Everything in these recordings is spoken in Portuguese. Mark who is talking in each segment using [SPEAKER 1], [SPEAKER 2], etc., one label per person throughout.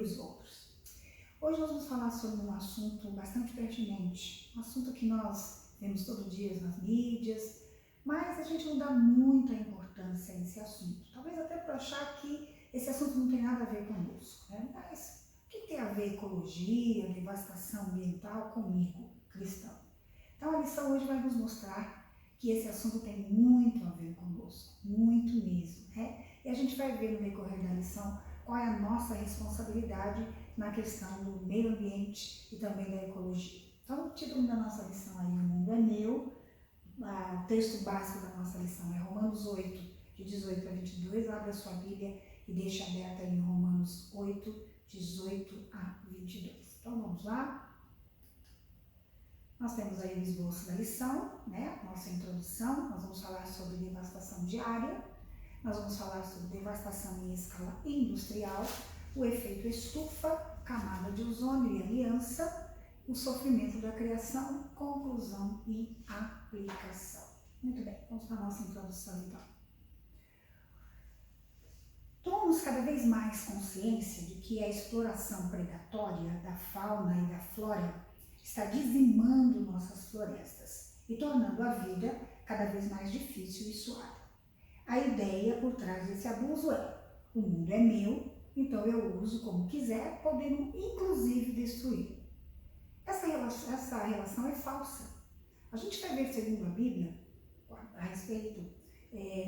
[SPEAKER 1] os outros. Hoje nós vamos falar sobre um assunto bastante pertinente, um assunto que nós vemos todo dia nas mídias, mas a gente não dá muita importância a esse assunto. Talvez até por achar que esse assunto não tem nada a ver conosco, né? Mas o que tem a ver ecologia, devastação ambiental comigo, cristão? Então a lição hoje vai nos mostrar que esse assunto tem muito a ver conosco, muito mesmo, né? E a gente vai ver no decorrer da lição qual é a nossa responsabilidade na questão do meio ambiente e também da ecologia. Então, o título da nossa lição aí, O Mundo é Meu, o texto básico da nossa lição é Romanos 8, de 18 a 22, abre a sua Bíblia e deixa aberta aí em Romanos 8, 18 a 22. Então, vamos lá. Nós temos aí o esboço da lição, né? Nossa introdução, nós vamos falar sobre devastação diária, nós vamos falar sobre devastação em escala industrial, o efeito estufa, camada de ozônio e aliança, o sofrimento da criação, conclusão e aplicação. Muito bem, vamos para a nossa introdução então. Tomamos cada vez mais consciência de que a exploração predatória da fauna e da flora está dizimando nossas florestas e tornando a vida cada vez mais difícil e suada. A ideia por trás desse abuso é: o mundo é meu, então eu uso como quiser, podendo inclusive destruir. Essa relação é falsa. A gente vai ver, segundo a Bíblia, a respeito,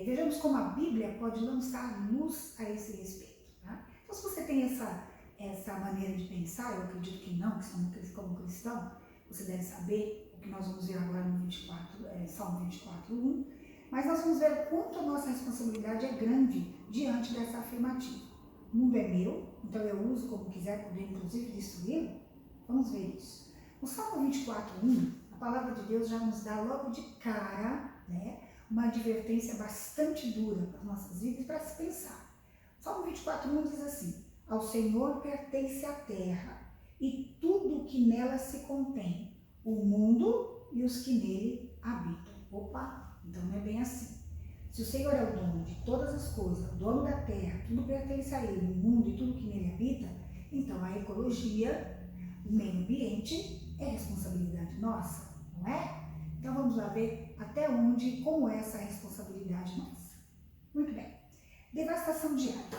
[SPEAKER 1] vejamos como a Bíblia pode lançar luz a esse respeito. Tá? Então, se você tem essa maneira de pensar, eu acredito que não, que como cristão, você deve saber o que nós vamos ver agora no Salmo 24, 1, mas nós vamos ver o quanto a nossa responsabilidade é grande diante dessa afirmativa. O mundo é meu, então eu uso como quiser, poder inclusive destruí-lo? Vamos ver isso. No Salmo 24, 1, a palavra de Deus já nos dá logo de cara, né, uma advertência bastante dura para as nossas vidas para se pensar. Salmo 24, 1 diz assim: ao Senhor pertence a terra e tudo o que nela se contém, o mundo e os que nele habitam. Opa, então não é bem assim. Se o Senhor é o dono de todas as coisas, o dono da terra, tudo pertence a ele, o mundo e tudo que nele habita, então a ecologia, o meio ambiente, é responsabilidade nossa, não é? Então vamos lá ver até onde e como é essa responsabilidade nossa. Muito bem. Devastação diária.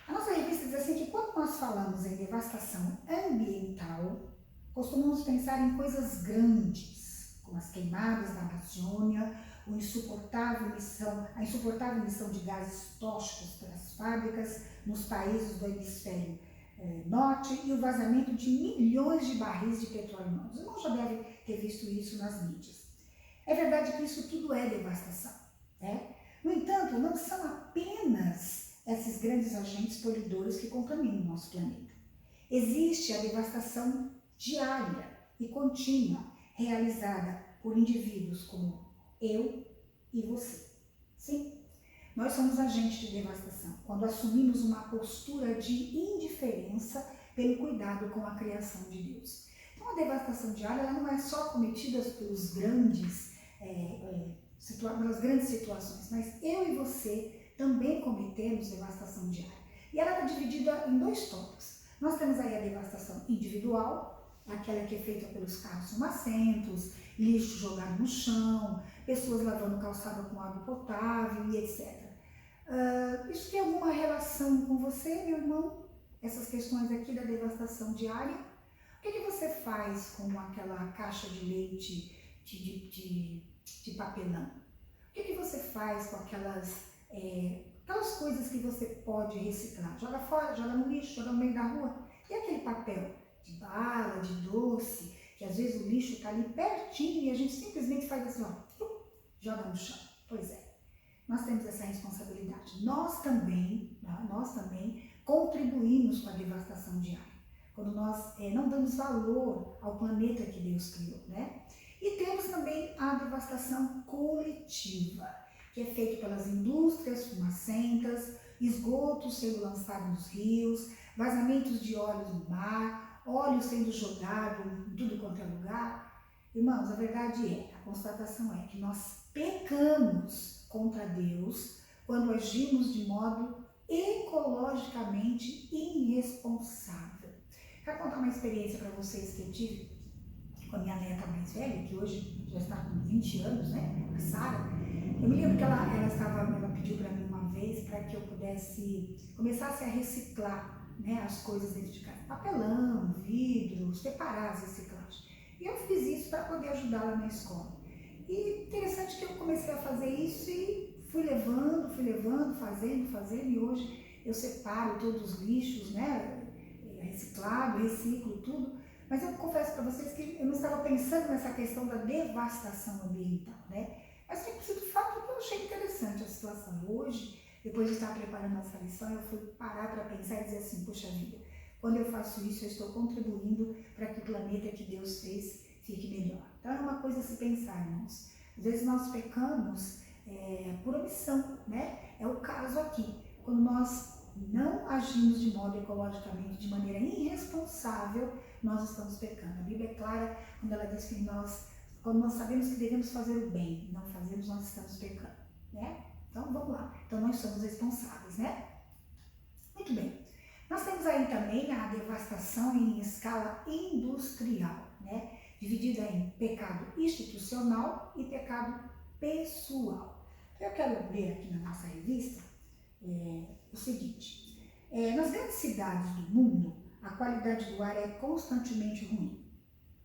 [SPEAKER 1] A nossa revista diz assim que quando nós falamos em devastação ambiental, costumamos pensar em coisas grandes, como as queimadas da Amazônia, a insuportável emissão de gases tóxicos pelas fábricas nos países do hemisfério norte e o vazamento de milhões de barris de petróleo. Os irmãos já devem ter visto isso nas mídias. É verdade que isso tudo é devastação, né? No entanto, não são apenas esses grandes agentes poluidores que contaminam o nosso planeta. Existe a devastação diária e contínua, realizada por indivíduos como eu e você. Sim, nós somos agentes de devastação quando assumimos uma postura de indiferença pelo cuidado com a criação de Deus. Então, a devastação diária ela não é só cometida pelas grandes situações, mas eu e você também cometemos devastação diária. E ela está dividida em dois tópicos. Nós temos aí a devastação individual, aquela que é feita pelos carros fumacentos, lixo jogado no chão, pessoas lavando calçada com água potável e etc. Isso tem alguma relação com você, meu irmão? Essas questões aqui da devastação diária? O que você faz com aquela caixa de leite de papelão? O que você faz com aquelas coisas que você pode reciclar? Joga fora, joga no lixo, joga no meio da rua. E aquele papel de bala, de doce, que às vezes o lixo está ali pertinho e a gente simplesmente faz assim, ó, joga no chão. Pois é, nós temos essa responsabilidade. Nós também contribuímos com a devastação diária, quando nós não damos valor ao planeta que Deus criou, né? E temos também a devastação coletiva, que é feita pelas indústrias fumacentas, esgotos sendo lançados nos rios, vazamentos de óleos no mar, óleo sendo jogado em tudo quanto é lugar. Irmãos, a verdade a constatação é que nós pecamos contra Deus quando agimos de modo ecologicamente irresponsável. Quero contar uma experiência para vocês que eu tive com a minha neta mais velha, que hoje já está com 20 anos, né, a Sara. Eu me lembro que ela pediu para mim uma vez para que eu começasse a reciclar, né, as coisas dentro de casa. Papelão, vidro, separar as reciclagens. E eu fiz isso para poder ajudá-la na escola. E interessante que eu comecei a fazer isso e fui levando, fazendo, e hoje eu separo todos os lixos, né, reciclado, reciclo tudo. Mas eu confesso para vocês que eu não estava pensando nessa questão da devastação ambiental, né? Mas tem sido fato que eu achei interessante a situação. Hoje, depois de estar preparando essa lição, eu fui parar para pensar e dizer assim, poxa vida, quando eu faço isso, eu estou contribuindo para que o planeta que Deus fez fique melhor. Então é uma coisa a se pensar, irmãos. Às vezes nós pecamos por omissão, né? É o caso aqui, quando nós não agimos de modo ecologicamente, de maneira irresponsável, nós estamos pecando. A Bíblia é clara quando ela diz que quando nós sabemos que devemos fazer o bem e não fazemos, nós estamos pecando, né? Então vamos lá. Então nós somos responsáveis, né? Muito bem. Nós temos aí também a devastação em escala industrial, né? Dividida em pecado institucional e pecado pessoal. Eu quero ler aqui na nossa revista o seguinte: nas grandes cidades do mundo, a qualidade do ar é constantemente ruim.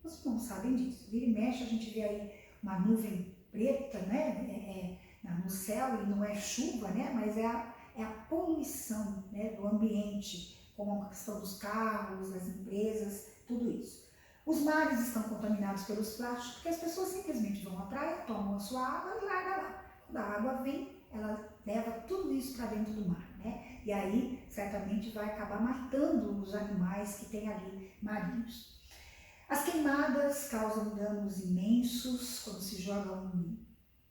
[SPEAKER 1] Vocês não sabem disso. Vira e mexe, a gente vê aí uma nuvem preta, né, no céu, e não é chuva, né, mas é a poluição, né, do ambiente, como a questão dos carros, das empresas, tudo isso. Os mares estão contaminados pelos plásticos, porque as pessoas simplesmente vão à praia, tomam a sua água e largam lá. Quando a água vem, ela leva tudo isso para dentro do mar, né? E aí, certamente, vai acabar matando os animais que tem ali marinhos. As queimadas causam danos imensos quando se joga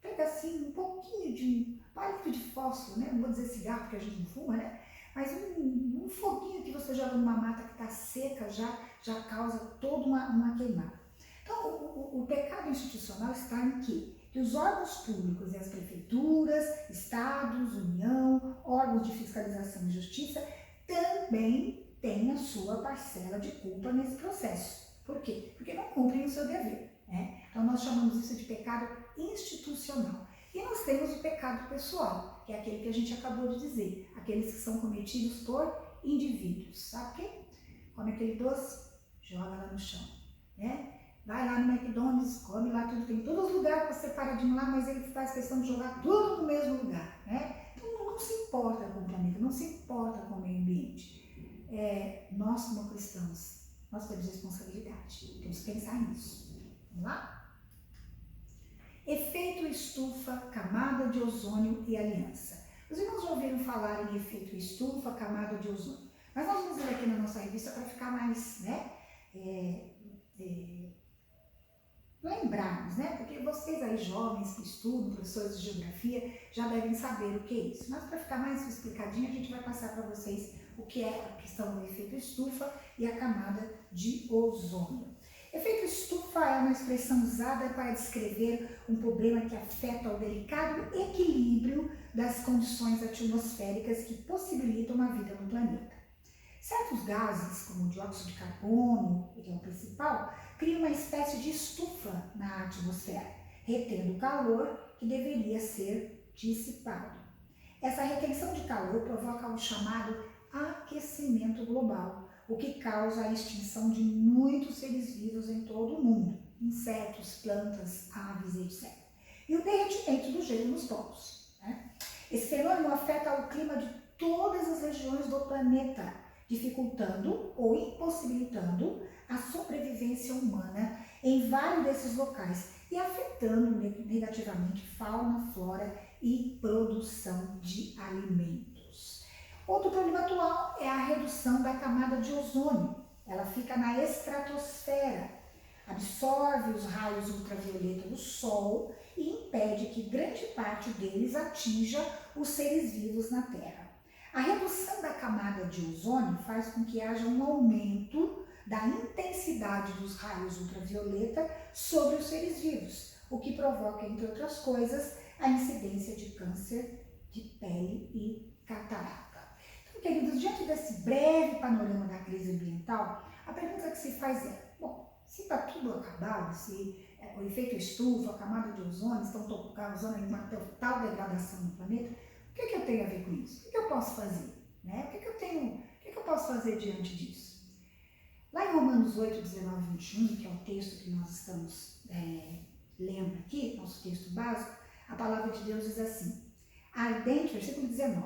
[SPEAKER 1] pega assim um pouquinho de palito de fósforo, né? Não vou dizer cigarro porque a gente não fuma, né? Mas um foguinho que você joga numa mata que está seca já causa toda uma queimada. Então, o pecado institucional está em quê? Que os órgãos públicos e as prefeituras, estados, União, órgãos de fiscalização e justiça também têm a sua parcela de culpa nesse processo. Por quê? Porque não cumprem o seu dever, né? Então nós chamamos isso de pecado institucional. E nós temos o pecado pessoal, que é aquele que a gente acabou de dizer, aqueles que são cometidos por indivíduos. Sabe o quê? Come aquele doce, joga lá no chão, né? Vai lá no McDonald's, come lá tudo, tem todos os lugares para separadinho lá, mas ele faz questão de jogar tudo no mesmo lugar, né? Então não se importa com o planeta, não se importa com o meio ambiente. Nós como cristãos, nós temos responsabilidade, temos que pensar nisso. Vamos lá? Efeito estufa, camada de ozônio e aliança. Os irmãos já ouviram falar em efeito estufa, camada de ozônio, mas nós vamos ler aqui na nossa revista para ficar mais, né, lembrarmos, né? Porque vocês aí jovens que estudam, professores de geografia, já devem saber o que é isso. Mas para ficar mais explicadinho, a gente vai passar para vocês o que é a questão do efeito estufa e a camada de ozônio. Efeito estufa é uma expressão usada para descrever um problema que afeta o delicado equilíbrio das condições atmosféricas que possibilitam a vida no planeta. Certos gases, como o dióxido de carbono, que é o principal, criam uma espécie de estufa na atmosfera, retendo o calor que deveria ser dissipado. Essa retenção de calor provoca o chamado aquecimento global, o que causa a extinção de muitos seres vivos em todo o mundo, insetos, plantas, aves, etc. E o derretimento do gelo nos polos, né? Esse fenômeno afeta o clima de todas as regiões do planeta, dificultando ou impossibilitando a sobrevivência humana em vários desses locais e afetando negativamente fauna, flora e produção de alimentos. Outro problema atual é a redução da camada de ozônio. Ela fica na estratosfera, absorve os raios ultravioleta do Sol e impede que grande parte deles atinja os seres vivos na Terra. A redução da camada de ozônio faz com que haja um aumento da intensidade dos raios ultravioleta sobre os seres vivos, o que provoca, entre outras coisas, a incidência de câncer de pele e catarata. diante desse breve panorama da crise ambiental, a pergunta que se faz é, bom, se está tudo acabado, se o efeito estufa, a camada de ozônio estão causando uma total degradação no planeta, o que eu tenho a ver com isso? O que eu posso fazer? Né? O que eu posso fazer diante disso? Lá em Romanos 8, 19 e 21, que é o texto que nós estamos lendo aqui, nosso texto básico, a palavra de Deus diz assim, ardente, versículo 19,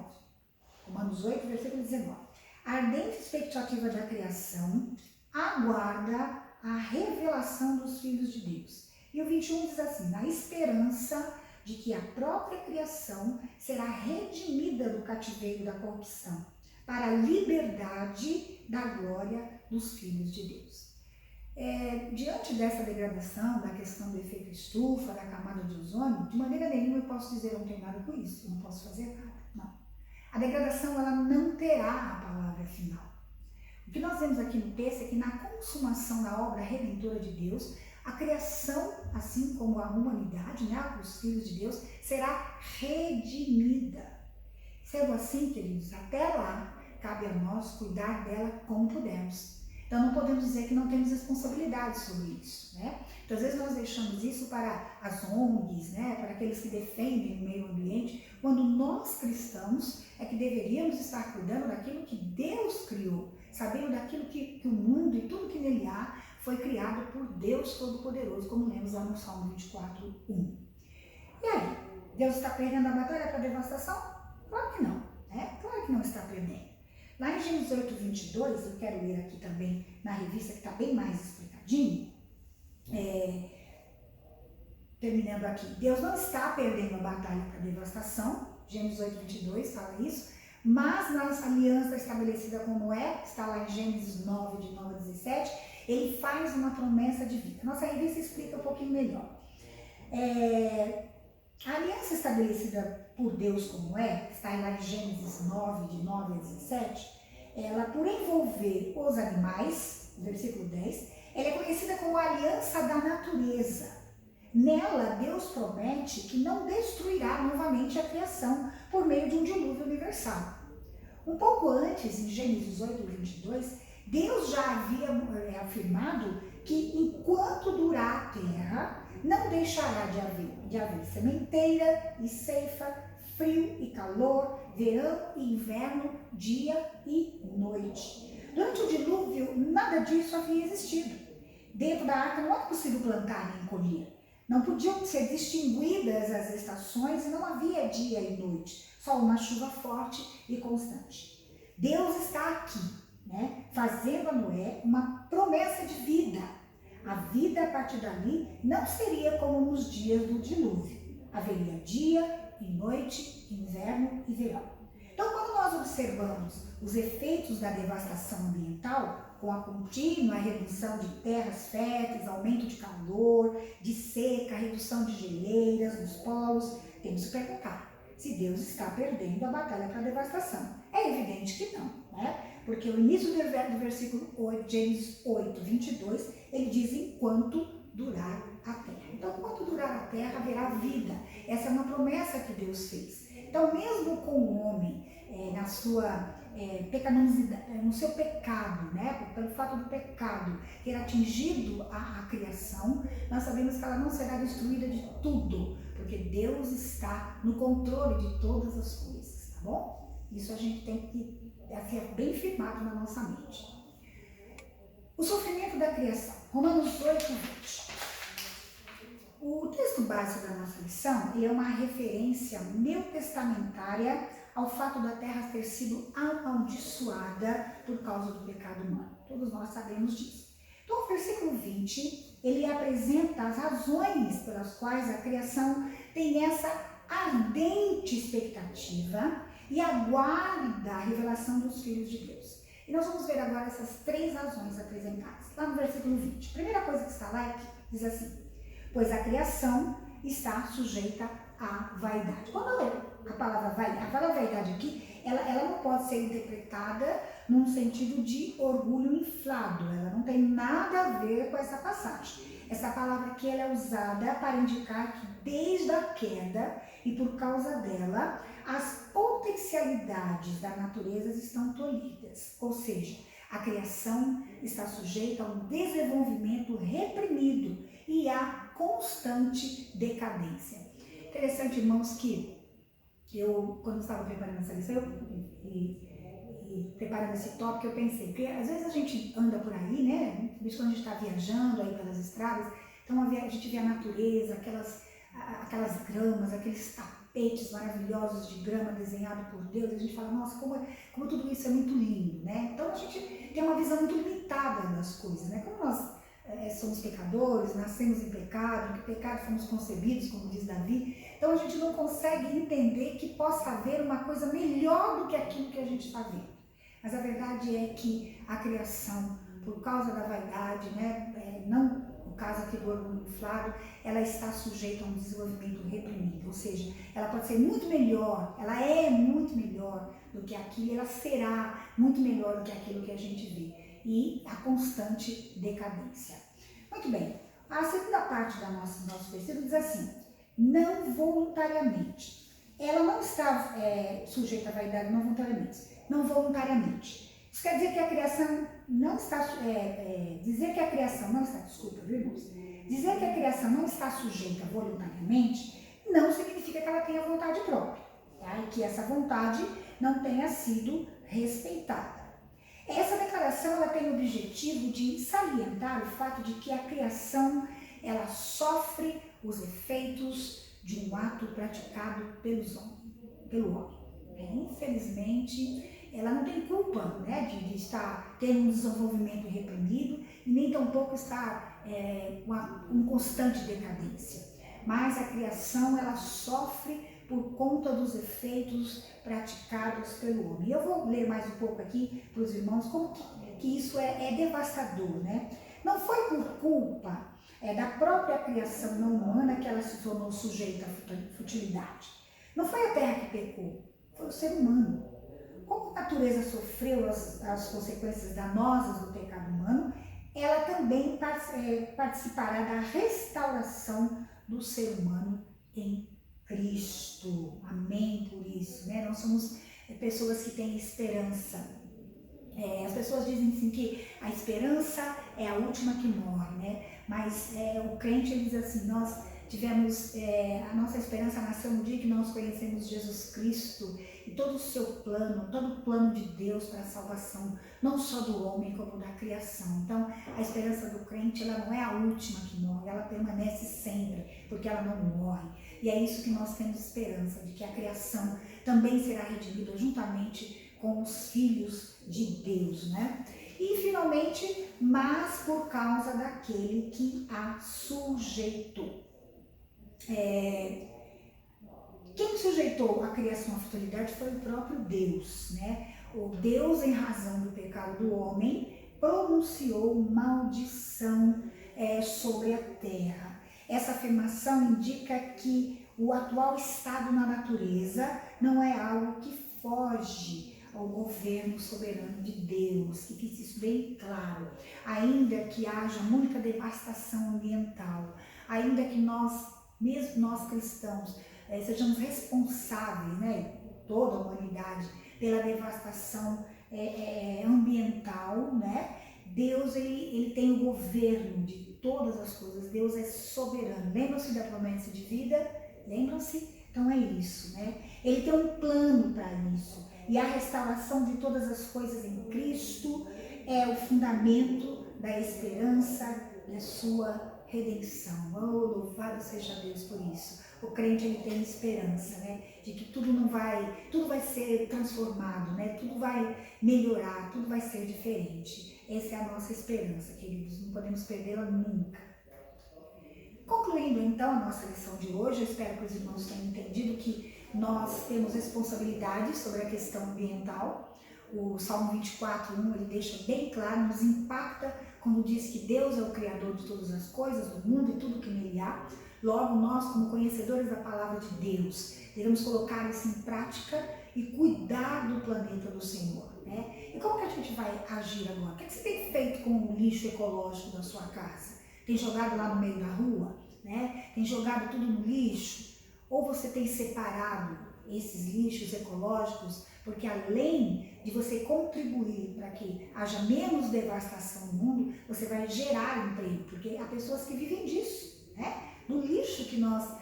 [SPEAKER 1] Romanos 8, versículo 19, a ardente expectativa da criação aguarda a revelação dos filhos de Deus. E o 21 diz assim, na esperança de que a própria criação será redimida do cativeiro da corrupção, para a liberdade da glória dos filhos de Deus. Diante dessa degradação, da questão do efeito estufa, da camada de ozônio, de maneira nenhuma eu posso dizer eu não tenho nada com isso, eu não posso fazer nada, não. A degradação ela não terá a palavra final. O que nós vemos aqui no texto é que na consumação da obra redentora de Deus, a criação, assim como a humanidade, né, os filhos de Deus, será redimida. Sendo assim, queridos, até lá, cabe a nós cuidar dela como pudermos. Então, não podemos dizer que não temos responsabilidade sobre isso, né? Então, às vezes nós deixamos isso para as ONGs, né, para aqueles que defendem o meio ambiente, quando nós cristãos é que deveríamos estar cuidando daquilo que Deus criou, sabendo daquilo que o mundo e tudo que nele há foi criado por Deus Todo-Poderoso, como lemos lá no Salmo 24, 1. E aí, Deus está perdendo a batalha para a devastação? Claro que não, né? Claro que não está perdendo. Lá em Gênesis 8, 22, eu quero ler aqui também na revista que está bem mais explicadinho, terminando aqui, Deus não está perdendo a batalha para a devastação, Gênesis 8, 22 fala isso, mas na aliança estabelecida com Noé, está lá em Gênesis 9, de 9 a 17, ele faz uma promessa de vida. Nossa revista explica um pouquinho melhor. A aliança estabelecida por Deus com Noé, está lá em Gênesis 9, de 9 a 17, ela, por envolver os animais, versículo 10, ela é conhecida como a aliança da natureza. Nela, Deus promete que não destruirá novamente a criação por meio de um dilúvio universal. Um pouco antes, em Gênesis 8, 22, Deus já havia afirmado que enquanto durar a terra, não deixará de haver sementeira e ceifa, frio e calor, verão e inverno, dia e noite. Durante o dilúvio, nada disso havia existido. Dentro da arca não era possível plantar nem colher. Não podiam ser distinguidas as estações e não havia dia e noite, só uma chuva forte e constante. Deus está aqui, né, fazendo a Noé uma promessa de vida. A vida a partir dali não seria como nos dias do dilúvio. Haveria dia e noite, inverno e verão. Então, quando nós observamos os efeitos da devastação ambiental, com a contínua redução de terras férteis, aumento de calor, de seca, redução de geleiras nos polos, temos que perguntar se Deus está perdendo a batalha para a devastação. É evidente que não, né? Porque o início do versículo 8, Gênesis 8, 22, ele diz enquanto durar a terra. Então, enquanto durar a terra, haverá vida. Essa é uma promessa que Deus fez. Então, mesmo com o homem na sua pecaminosidade, no seu pecado, né, pelo fato do pecado ter atingido a criação, nós sabemos que ela não será destruída de tudo, porque Deus está no controle de todas as coisas, tá bom? Isso a gente tem que ser bem firmado na nossa mente. O sofrimento da criação, Romanos 8, 20. O texto básico da nossa lição é uma referência neotestamentária ao fato da terra ter sido amaldiçoada por causa do pecado humano. Todos nós sabemos disso. Então, o versículo 20, ele apresenta as razões pelas quais a criação tem essa ardente expectativa e aguarda a revelação dos filhos de Deus. E nós vamos ver agora essas três razões apresentadas. Lá no versículo 20. A primeira coisa que está lá é que diz assim: pois a criação está sujeita à vaidade. Quando eu leio a palavra vaidade aqui, ela não pode ser interpretada num sentido de orgulho inflado. Ela não tem nada a ver com essa passagem. Essa palavra aqui ela é usada para indicar que desde a queda e por causa dela, as potencialidades da natureza estão tolhidas, ou seja, a criação está sujeita a um desenvolvimento reprimido e a constante decadência. Interessante, irmãos, que eu, quando estava preparando essa lição e preparando esse tópico, eu pensei, porque às vezes a gente anda por aí, né, principalmente quando a gente está viajando aí pelas estradas, então a gente vê a natureza, aquelas gramas, aqueles tapetes maravilhosos de grama desenhado por Deus, e a gente fala, nossa, como tudo isso é muito lindo, né? Então a gente tem uma visão muito limitada das coisas, né? Como nós somos pecadores, nascemos em pecado, em pecado fomos concebidos, como diz Davi, então a gente não consegue entender que possa haver uma coisa melhor do que aquilo que a gente está vendo. Mas a verdade é que a criação, por causa da vaidade, né, não no caso aqui do orgulho inflado, ela está sujeita a um desenvolvimento reprimido, ou seja, ela pode ser muito melhor, ela é muito melhor do que aquilo, ela será muito melhor do que aquilo que a gente vê, e a constante decadência. Muito bem, a segunda parte do nosso versículo diz assim, não voluntariamente. Ela não está sujeita à vaidade não voluntariamente. Isso quer dizer que a criação não está, dizer que a criação não está, desculpa, viu, irmãos? Dizer que a criação não está sujeita voluntariamente não significa que ela tenha vontade própria, tá? E que essa vontade não tenha sido respeitada. Essa declaração ela tem o objetivo de salientar o fato de que a criação ela sofre os efeitos de um ato praticado pelo homem. Infelizmente, ela não tem culpa, né, de estar tendo um desenvolvimento reprimido e nem tampouco estar com constante decadência. Mas a criação ela sofre por conta dos efeitos praticados pelo homem. Eu vou ler mais um pouco aqui para os irmãos como que isso é devastador, né? Não foi por culpa da própria criação não humana que ela se tornou sujeita à futilidade. Não foi a terra que pecou, foi o ser humano. Como a natureza sofreu as consequências danosas do pecado humano, ela também participará da restauração do ser humano em Cristo. Amém por isso, né? Nós somos pessoas que têm esperança. As pessoas dizem assim que a esperança é a última que morre, né? Mas o crente ele diz assim, nós tivemos, a nossa esperança nasceu no dia que nós conhecemos Jesus Cristo e todo o seu plano, todo o plano de Deus para a salvação, não só do homem como da criação. Então, a esperança do crente, ela não é a última que morre, ela permanece sempre, porque ela não morre. E é isso que nós temos esperança, de que a criação também será redimida juntamente com os filhos de Deus, né? E, finalmente, mas por causa daquele que a sujeitou. Quem sujeitou a criação à futilidade foi o próprio Deus, né? O Deus, em razão do pecado do homem, pronunciou maldição sobre a terra. Essa afirmação indica que o atual estado na natureza não é algo que foge ao governo soberano de Deus, que fique isso bem claro. Ainda que haja muita devastação ambiental, ainda que mesmo nós cristãos, sejamos responsáveis, né, toda a humanidade, pela devastação ambiental, né? Deus ele tem o governo de todas as coisas, Deus é soberano. Lembram-se da promessa de vida? Lembram-se? Então é isso, né? Ele tem um plano para isso. E a restauração de todas as coisas em Cristo é o fundamento da esperança da sua redenção. Oh, louvado seja Deus por isso. O crente ele tem esperança, né? De que tudo vai ser transformado, né? Tudo vai melhorar, tudo vai ser diferente. Essa é a nossa esperança, queridos. Não podemos perdê-la nunca. Concluindo então a nossa lição de hoje, eu espero que os irmãos tenham entendido que nós temos responsabilidade sobre a questão ambiental. O Salmo 24:1 ele deixa bem claro, nos impacta quando diz que Deus é o Criador de todas as coisas, do mundo e tudo que nele há. Logo, nós, como conhecedores da palavra de Deus, devemos colocar isso em prática e cuidar do planeta do Senhor, né? E como que a gente vai agir agora? O que você tem feito com o lixo ecológico da sua casa? Tem jogado lá no meio da rua, né? Tem jogado tudo no lixo? Ou você tem separado esses lixos ecológicos, porque além de você contribuir para que haja menos devastação no mundo, você vai gerar emprego, porque há pessoas que vivem disso, né? Do lixo que nós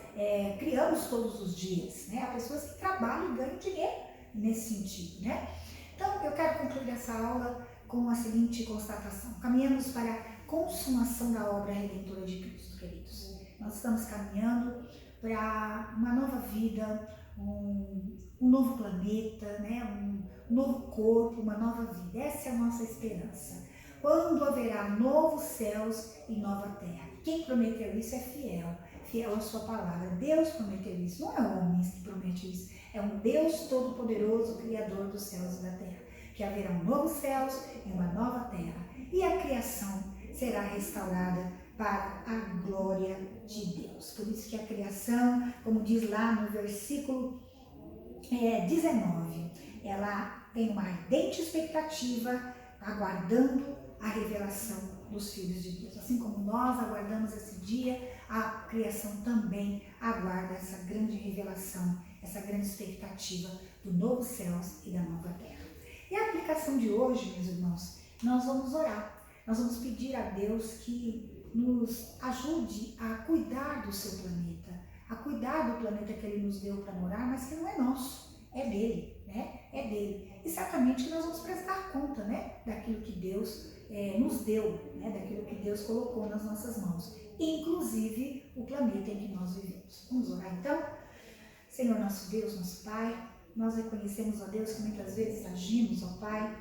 [SPEAKER 1] criamos todos os dias, né? Há pessoas que trabalham e ganham dinheiro nesse sentido, né? Então, eu quero concluir essa aula com a seguinte constatação. Caminhamos para a consumação da obra redentora de Cristo, queridos. Nós estamos caminhando para uma nova vida, um novo planeta, né? Um novo corpo, uma nova vida. Essa é a nossa esperança. Quando haverá novos céus e nova terra. Quem prometeu isso é fiel, fiel à sua palavra. Deus prometeu isso, não é homens que prometem isso, é um Deus todo-poderoso, Criador dos céus e da terra, que haverá um novo céus e uma nova terra, e a criação será restaurada para a glória de Deus. Por isso que a criação, como diz lá no versículo 19, ela tem uma ardente expectativa, aguardando a revelação dos filhos de Deus. Assim como nós aguardamos esse dia, a criação também aguarda essa grande revelação, essa grande expectativa do novo céus e da nova terra. E a aplicação de hoje, meus irmãos, nós vamos orar. Nós vamos pedir a Deus que nos ajude a cuidar do seu planeta, a cuidar do planeta que Ele nos deu para morar, mas que não é nosso, é dele, né? É dele. E certamente que nós vamos prestar conta, né? Daquilo que Deus nos deu, né? Daquilo que Deus colocou nas nossas mãos, inclusive o planeta em que nós vivemos. Vamos orar então? Senhor nosso Deus, nosso Pai, nós reconhecemos, ó Deus, que muitas vezes agimos, ó Pai,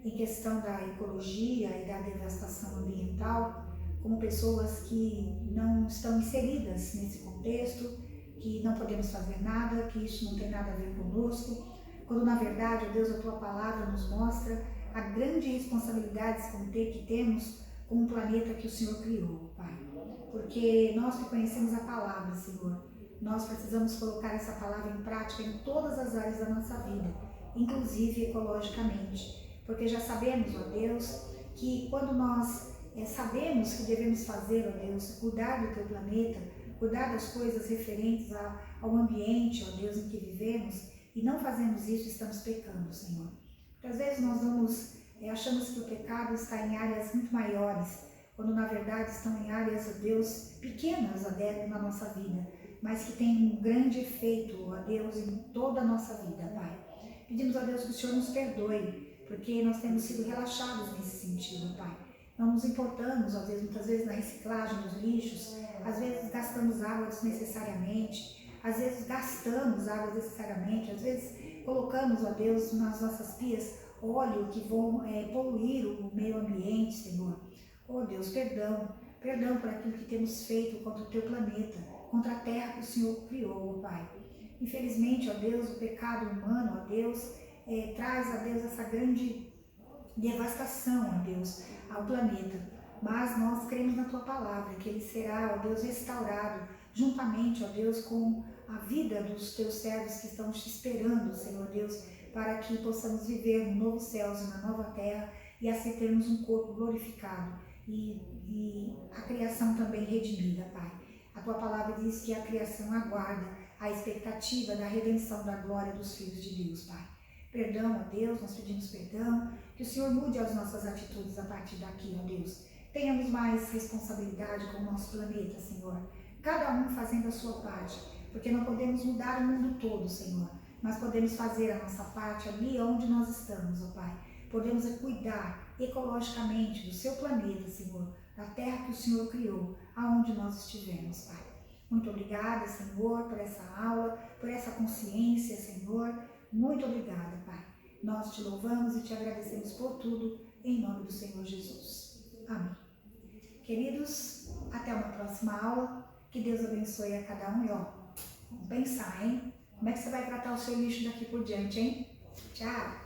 [SPEAKER 1] em questão da ecologia e da devastação ambiental, como pessoas que não estão inseridas nesse contexto, que não podemos fazer nada, que isso não tem nada a ver conosco, quando na verdade, ó Deus, a Tua Palavra nos mostra a grande responsabilidade que temos com o planeta que o Senhor criou, Pai. Porque nós que conhecemos a Palavra, Senhor, nós precisamos colocar essa palavra em prática em todas as áreas da nossa vida, inclusive ecologicamente, porque já sabemos, ó Deus, que quando nós sabemos que devemos fazer, ó Deus, cuidar do Teu planeta, cuidar das coisas referentes ao ambiente, ó Deus, em que vivemos, e não fazemos isso, estamos pecando, Senhor. Às vezes nós achamos que o pecado está em áreas muito maiores, quando na verdade estão em áreas, ó Deus, pequenas, ó Deus, na nossa vida, mas que tem um grande efeito, ó Deus, em toda a nossa vida, Pai. Pedimos a Deus que o Senhor nos perdoe, porque nós temos sido relaxados nesse sentido, Pai. Não nos importamos, ó Deus, muitas vezes na reciclagem dos lixos, às vezes gastamos água desnecessariamente, às vezes às vezes colocamos, ó Deus, nas nossas pias óleo que vão poluir o meio ambiente, Senhor. Ó Deus, perdão por aquilo que temos feito contra o Teu planeta, contra a terra que o Senhor criou, ó Pai. Infelizmente, ó Deus, o pecado humano, ó Deus, traz, ó Deus, essa grande devastação, ó Deus, ao planeta. Mas nós cremos na Tua Palavra, que ele será, ó Deus, restaurado, juntamente, ó Deus, com a vida dos Teus servos que estão te esperando, Senhor Deus, para que possamos viver no novo céu e na nova terra e assim termos um corpo glorificado e a criação também redimida, Pai. A Tua Palavra diz que a criação aguarda a expectativa da redenção da glória dos filhos de Deus, Pai. Perdão, ó Deus, nós pedimos perdão, que o Senhor mude as nossas atitudes a partir daqui, ó Deus. Tenhamos mais responsabilidade com o nosso planeta, Senhor. Cada um fazendo a sua parte, porque não podemos mudar o mundo todo, Senhor, mas podemos fazer a nossa parte ali onde nós estamos, ó Pai. Podemos cuidar ecologicamente do seu planeta, Senhor, da terra que o Senhor criou, aonde nós estivermos, Pai. Muito obrigada, Senhor, por essa aula, por essa consciência, Senhor. Muito obrigada, Pai. Nós te louvamos e te agradecemos por tudo, em nome do Senhor Jesus. Amém. Queridos, até uma próxima aula. Que Deus abençoe a cada um e vamos pensar, hein? Como é que você vai tratar o seu lixo daqui por diante, hein? Tchau!